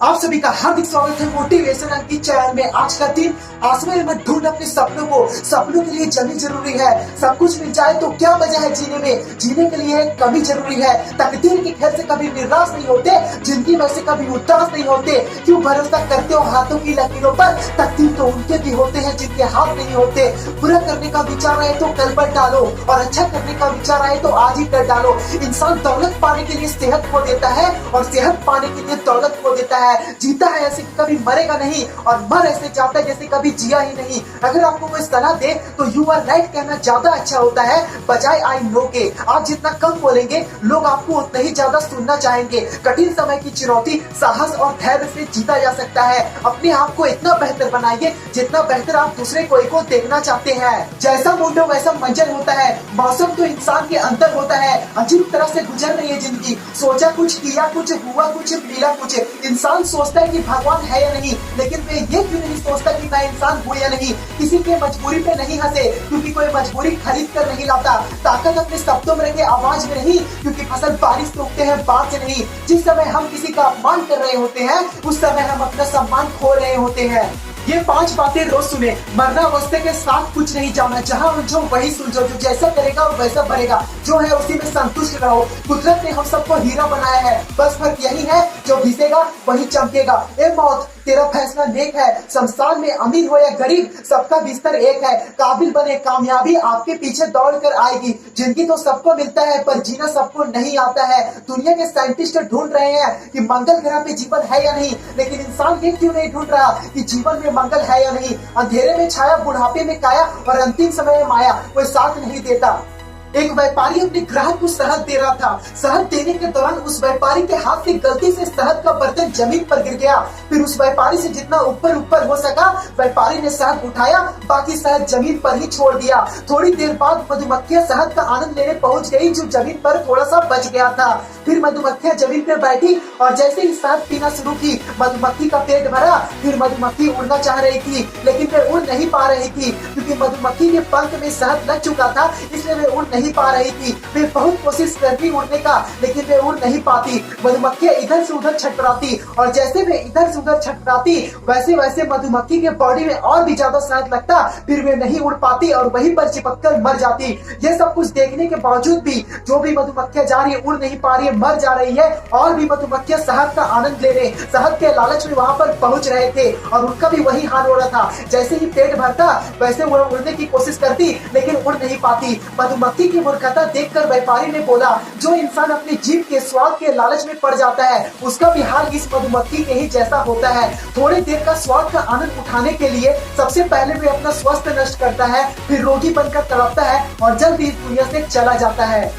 आप सभी का हार्दिक स्वागत है मोटिवेशन अंकित चैनल में। आज का दिन आसमान में ढूंढ अपने सपनों को। सपनों के लिए जमीन जरूरी है। सब कुछ मिल जाए तो क्या वजह है जीने में, जीने के लिए कमी जरूरी है। तकदीर के खेल से कभी निराश नहीं होते, जिंदगी में से कभी उदास नहीं होते। क्यों भरोसा करते हो हाथों की लकीरों पर, तकदीर तो उनके भी होते हैं जिनके हाथ नहीं होते। बुरा करने का विचार आए तो कल पर डालो, और अच्छा करने का विचार आए तो आज ही कर डालो। इंसान दौलत पाने के लिए सेहत खो देता है, और सेहत पाने के लिए दौलत खो देता है। जीता है ऐसे कि कभी मरेगा नहीं, और मर ऐसे जाता है जैसे कभी जिया ही नहीं। अगर आपको कोई सलाह दे तो यू आर राइट कहना ज्यादा अच्छा होता है बजाय आई नो के। आप जितना कम बोलेंगे लोग आपको उतना ही ज्यादा सुनना चाहेंगे। कठिन समय की चुनौती साहस और धैर्य से जीता जा सकता है। अपने आप को इतना बेहतर बनाइए जितना बेहतर आप दूसरे कोई को देखना चाहते हैं। जैसा मुंडो वैसा मंजर होता है, मौसम तो इंसान के अंदर होता है। अजीब तरह से गुजर रही है जिंदगी, सोचा कुछ किया कुछ, हुआ कुछ, मिला कुछ। इंसान सोचता है कि भगवान है या नहीं, लेकिन वे ये क्यों नहीं सोचता कि मैं इंसान हूँ या नहीं। किसी के मजबूरी पे नहीं हंसे, क्योंकि कोई मजबूरी खरीद कर नहीं लाता। ताकत अपने शब्दों में रखे, आवाज में नहीं, क्योंकि फसल बारिश से उगते हैं बात से नहीं। जिस समय हम किसी का अपमान कर रहे होते हैं उस समय हम अपना सम्मान खो रहे होते हैं। ये 5 बातें रोज सुने। मरना वस्ते के साथ कुछ नहीं जाना, जहाँ उलझो वही सुलझो। जो जैसा करेगा वो वैसा भरेगा, जो है उसी में संतुष्ट रहो। कुदरत ने हम सबको हीरा बनाया है, बस फर्क यही है जो घिसेगा वही चमकेगा। ए मौत तेरा फैसला नेक है, शमशान में अमीर हो या गरीब सबका बिस्तर एक है। काबिल बने कामयाबी आपके पीछे दौड़ कर आएगी। जिंदगी तो सबको मिलता है पर जीना सबको नहीं आता है। दुनिया के साइंटिस्ट ढूंढ रहे हैं कि मंगल ग्रह पे जीवन है या नहीं, लेकिन इंसान ये क्यों नहीं ढूंढ रहा कि जीवन में मंगल है या नहीं। अंधेरे में छाया, बुढ़ापे में काया, और अंतिम समय में माया कोई साथ नहीं देता। एक व्यापारी अपने ग्राहक को शहद दे रहा था। शहद देने के दौरान उस व्यापारी के हाथ से गलती से शहद का बर्तन जमीन पर गिर गया। फिर उस व्यापारी से जितना ऊपर हो सका व्यापारी ने शहद उठाया, बाकी शहद जमीन पर ही छोड़ दिया। थोड़ी देर बाद मधुमक्खियां शहद का आनंद लेने पहुंच गई जो जमीन पर थोड़ा सा बच गया था। फिर मधुमक्खियां जमीन पर बैठी और जैसे ही शहद पीना शुरू की, मधुमक्खी का पेट भरा। फिर मधुमक्खी उड़ना चाह रही थी, लेकिन वे उड़ नहीं पा रही थी, क्योंकि मधुमक्खी के पंख में शहद लग चुका था, इसलिए वे उड़ नहीं पा रही थी। वे बहुत कोशिश करती उड़ने का, लेकिन वे उड़ नहीं पाती। मधुमक्खियां इधर से उधर छटपटाती, और जैसे वे इधर से उधर छटपटाती वैसे वैसे मधुमक्खी के बॉडी में और भी ज्यादा शहद लगता। फिर वे नहीं उड़ पाती और वहीं पर चिपक कर मर जाती। ये सब कुछ देखने के बावजूद भी जो भी मधुमक्खियां जा रही है, उड़ नहीं पा रही है, मर जा रही है, और भी मधुमक्खियां शहद का आनंद ले रहे, शहद के लालच में वहां पर पहुंच रहे थे। और उनका भी वही हाल हो रहा था। जैसे ही पेट भरता वैसे वो उड़ने की कोशिश करती, लेकिन उड़ नहीं पाती। मधुमक्खी की मूर्खता देखकर व्यापारी ने बोला, जो इंसान अपनी जीभ के स्वाद के लालच में पड़ जाता है उसका भी हाल इस मधुमक्खी के ही जैसा होता है। थोड़ी देर का स्वाद का आनंद उठाने के लिए सबसे पहले वे अपना स्वास्थ्य नष्ट करता है, फिर रोगी बनकर तड़पता है और जल्द ही इस दुनिया से चला जाता है।